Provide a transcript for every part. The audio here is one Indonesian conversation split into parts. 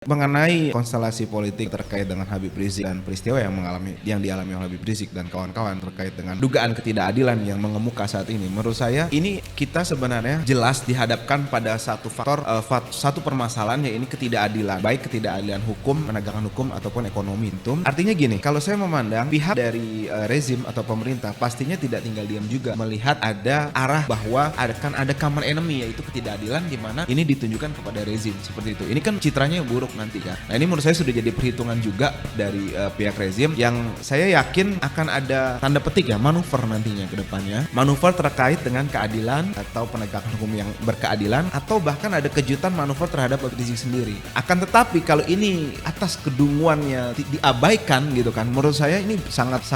Mengenai konstelasi politik terkait dengan Habib Rizik dan peristiwa yang dialami oleh Habib Rizik dan kawan-kawan terkait dengan dugaan ketidakadilan yang mengemuka saat ini, menurut saya ini kita sebenarnya jelas dihadapkan pada satu faktor, satu permasalahan, yaitu ketidakadilan, baik ketidakadilan hukum, penegakan hukum ataupun ekonomi. Itu artinya gini, kalau saya memandang pihak dari rezim atau pemerintah pastinya tidak tinggal diam juga melihat ada arah bahwa akan ada common enemy, yaitu ketidakadilan, di mana ini ditunjukkan kepada rezim seperti itu. Ini kan citranya buruk nanti kan. Nah, ini menurut saya sudah jadi perhitungan juga dari pihak rezim yang saya yakin akan ada tanda petik ya manuver nantinya ke depannya. Manuver terkait dengan keadilan atau penegakan hukum yang berkeadilan, atau bahkan ada kejutan manuver terhadap Habib Rizik sendiri. Akan tetapi kalau ini atas kedunguannya diabaikan gitu kan, menurut saya ini sangat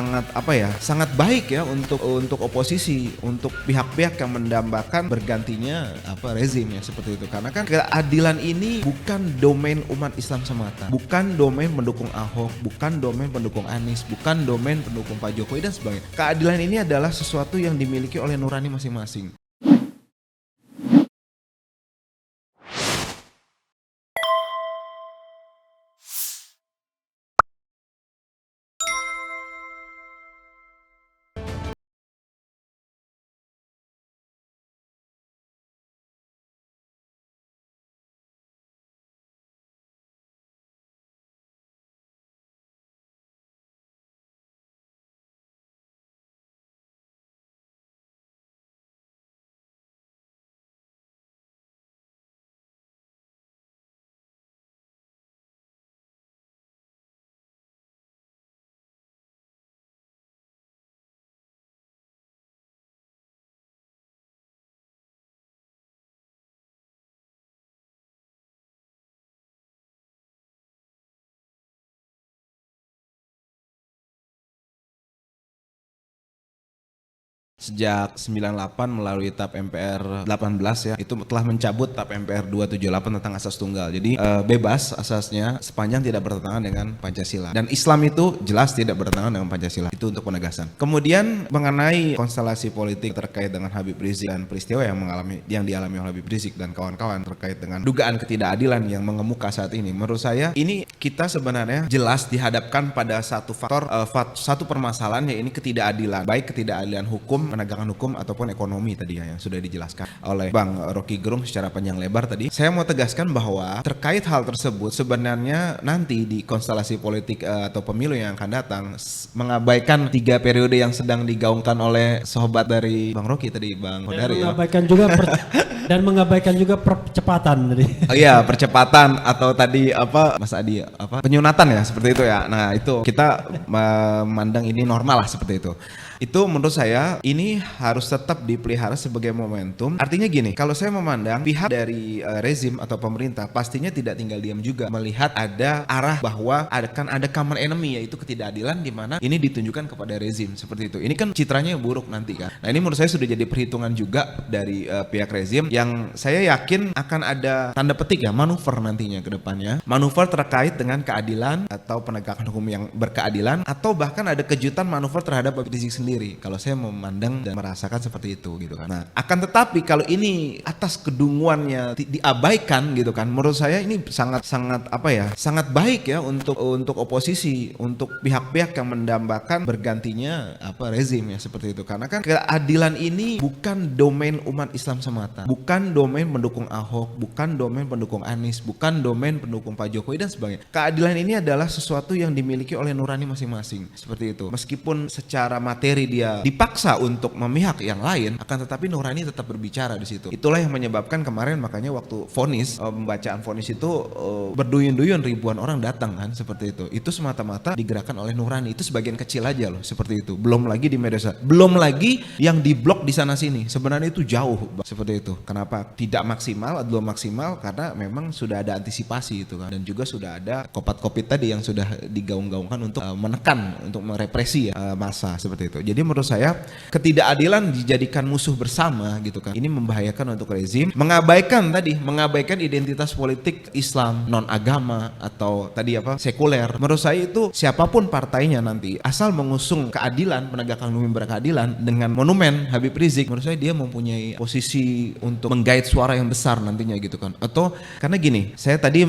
sangat baik ya untuk oposisi, untuk pihak-pihak yang mendambakan bergantinya rezim ya seperti itu. Karena kan keadilan ini bukan domain umat Islam semata, bukan domain pendukung Ahok, bukan domain pendukung Anies, bukan domain pendukung Pak Jokowi dan sebagainya. Keadilan ini adalah sesuatu yang dimiliki oleh nurani masing-masing. Sejak 98 melalui TAP MPR 18 ya, itu telah mencabut TAP MPR 278 tentang asas tunggal. Jadi bebas asasnya sepanjang tidak bertentangan dengan Pancasila. Dan Islam itu jelas tidak bertentangan dengan Pancasila. Itu untuk penegasan. Kemudian mengenai konstelasi politik terkait dengan Habib Rizik dan peristiwa yang dialami oleh Habib Rizik dan kawan-kawan terkait dengan dugaan ketidakadilan yang mengemuka saat ini, menurut saya ini kita sebenarnya jelas dihadapkan pada satu faktor, satu permasalahan, yaitu ketidakadilan, baik ketidakadilan hukum, penegakan hukum ataupun ekonomi tadi ya, yang sudah dijelaskan oleh Bang Rocky Gerung secara panjang lebar tadi. Saya mau tegaskan bahwa terkait hal tersebut sebenarnya nanti di konstelasi politik atau pemilu yang akan datang, mengabaikan 3 periode yang sedang digaungkan oleh sahabat dari Bang Rocky tadi, Bang Hodari ya. Dan mengabaikan juga percepatan tadi. Oh iya, percepatan atau tadi Mas Adi penyunatan ya, seperti itu ya. Nah, itu kita memandang ini normal lah seperti itu. Itu menurut saya ini harus tetap dipelihara sebagai momentum. Artinya gini, kalau saya memandang pihak dari rezim atau pemerintah pastinya tidak tinggal diam juga melihat ada arah bahwa akan ada common enemy, yaitu ketidakadilan, di mana ini ditunjukkan kepada rezim seperti itu. Ini kan citranya buruk nanti kan. Nah, ini menurut saya sudah jadi perhitungan juga dari pihak rezim yang saya yakin akan ada tanda petik ya manuver nantinya ke depannya. Manuver terkait dengan keadilan atau penegakan hukum yang berkeadilan, atau bahkan ada kejutan manuver terhadap Habib Rizik sendiri. Kalau saya memandang dan merasakan seperti itu gitu kan. Nah, akan tetapi kalau ini atas kedunguannya diabaikan gitu kan, menurut saya ini sangat baik ya untuk oposisi, untuk pihak-pihak yang mendambakan bergantinya rezim ya seperti itu. Karena kan keadilan ini bukan domain umat Islam semata, bukan domain pendukung Ahok, bukan domain pendukung Anies, bukan domain pendukung Pak Jokowi dan sebagainya. Keadilan ini adalah sesuatu yang dimiliki oleh nurani masing-masing seperti itu. Meskipun secara materi dia dipaksa untuk memihak yang lain, akan tetapi nurani tetap berbicara di situ. Itulah yang menyebabkan kemarin makanya waktu vonis, pembacaan vonis itu berduyun-duyun ribuan orang datang kan seperti itu. Itu semata-mata digerakkan oleh nurani. Itu sebagian kecil aja loh seperti itu. Belum lagi di media sosial, belum lagi yang diblok di sana sini. Sebenarnya itu jauh seperti itu. Kenapa tidak maksimal? Belum maksimal karena memang sudah ada antisipasi itu kan, dan juga sudah ada kopat-kopit tadi yang sudah digaung-gaungkan untuk menekan, untuk merepresi ya, massa seperti itu. Jadi menurut saya ketidakadilan dijadikan musuh bersama gitu kan. Ini membahayakan untuk rezim, mengabaikan identitas politik Islam non agama atau tadi sekuler. Menurut saya itu siapapun partainya nanti asal mengusung keadilan, penegakan hukum berkeadilan dengan monumen Habib Habib Rizik, menurut saya dia mempunyai posisi untuk menggait suara yang besar nantinya gitu kan. Atau karena gini, saya tadi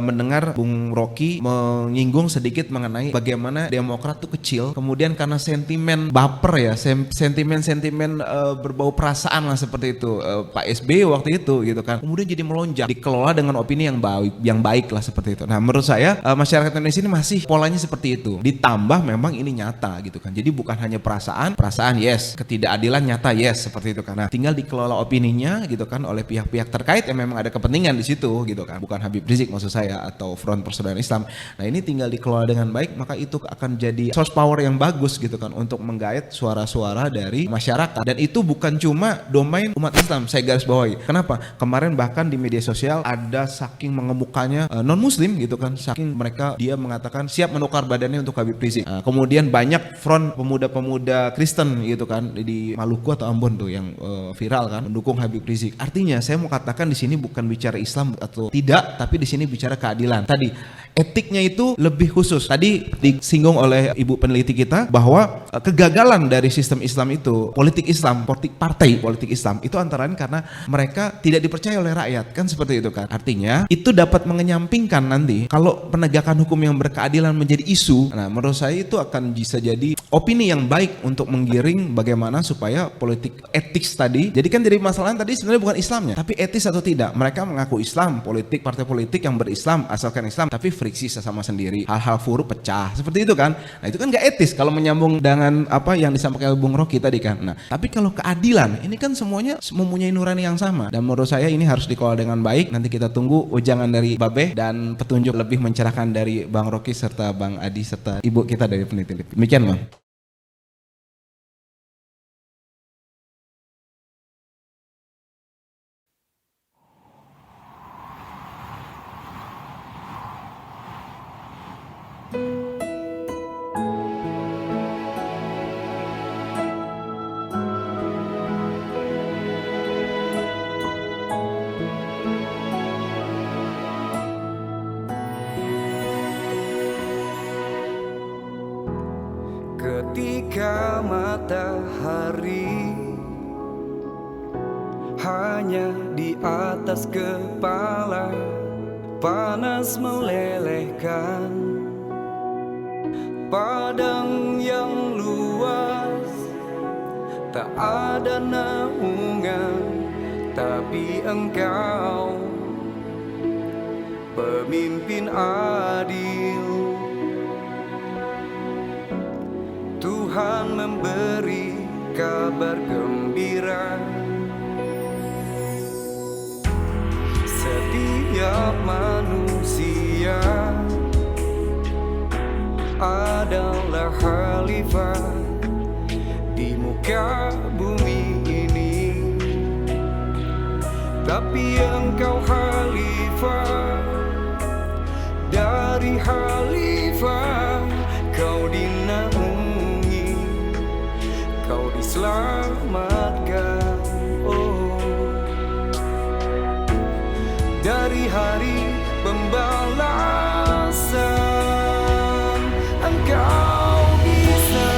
mendengar Bung Rocky menyinggung sedikit mengenai bagaimana Demokrat tuh kecil, kemudian karena sentimen baper ya, sentimen berbau perasaan lah seperti itu, Pak SBY waktu itu gitu kan, kemudian jadi melonjak, dikelola dengan opini yang baik lah seperti itu. Nah menurut saya masyarakat Indonesia ini masih polanya seperti itu, ditambah memang ini nyata gitu kan, jadi bukan hanya perasaan yes, ketidakadilan nyata yes seperti itu, karena tinggal dikelola opininya gitu kan oleh pihak-pihak terkait yang memang ada kepentingan di situ gitu kan, bukan Habib Rizik maksud saya atau Front Persaudaraan Islam. Nah ini tinggal dikelola dengan baik, maka itu akan jadi source power yang bagus gitu kan untuk menggait suara-suara dari masyarakat, dan itu bukan cuma domain umat Islam, saya garis bawahi. Kenapa? Kemarin bahkan di media sosial ada saking mengemukanya non muslim gitu kan, saking mereka dia mengatakan siap menukar badannya untuk Habib Rizik. Kemudian banyak front pemuda-pemuda Kristen gitu kan di Maluku atau Ambon tuh yang viral kan mendukung Habib Rizik. Artinya saya mau katakan di sini bukan bicara Islam atau tidak, tapi di sini bicara keadilan. Tadi etiknya itu lebih khusus. Tadi disinggung oleh ibu peneliti kita bahwa kegagalan dari sistem Islam itu, politik Islam, partai politik Islam itu antara lain karena mereka tidak dipercaya oleh rakyat, kan seperti itu kan. Artinya itu dapat mengenyampingkan nanti kalau penegakan hukum yang berkeadilan menjadi isu. Nah menurut saya itu akan bisa jadi opini yang baik untuk menggiring bagaimana supaya politik etik tadi. Jadi kan jadi masalah tadi sebenarnya bukan Islamnya, tapi etis atau tidak. Mereka mengaku Islam, politik partai politik yang berislam asalkan Islam, tapi friksi sesama sendiri, hal-hal buruk pecah seperti itu kan. Nah itu kan gak etis kalau menyambung dengan apa yang disampaikan Bung Rocky tadi kan. Nah tapi kalau keadilan ini kan semuanya mempunyai nurani yang sama, dan menurut saya ini harus dikelola dengan baik. Nanti kita tunggu ujangan dari Babeh dan petunjuk lebih mencerahkan dari Bang Rocky serta Bang Adi serta ibu kita dari peneliti. Demikian Bang. Ketika matahari hanya di atas kepala, panas melelehkan padang yang luas, tak ada naungan, tapi engkau pemimpin adil. Tuhan memberi kabar gembira, setiap manusia adalah khalifah di muka bumi ini, tapi engkau khalifah dari khalifah, kau dinaungi, kau diselamatkan. Oh, dari hari pembalasan engkau bisa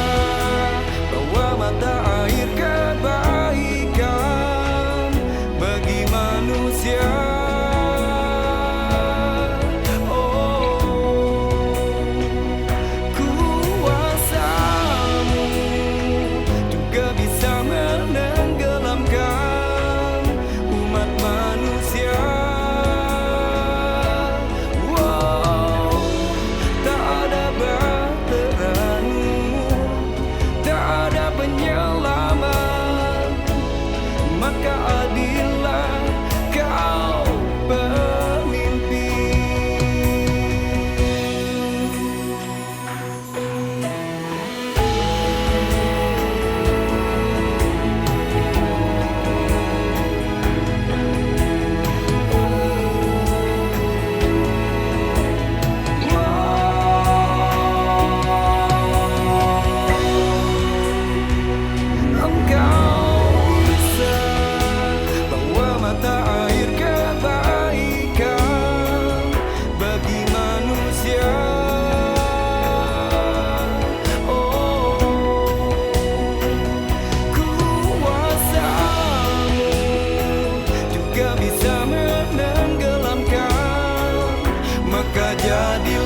bawa mata air kebaikan bagi manusia. Kuasamu juga bisa keadilan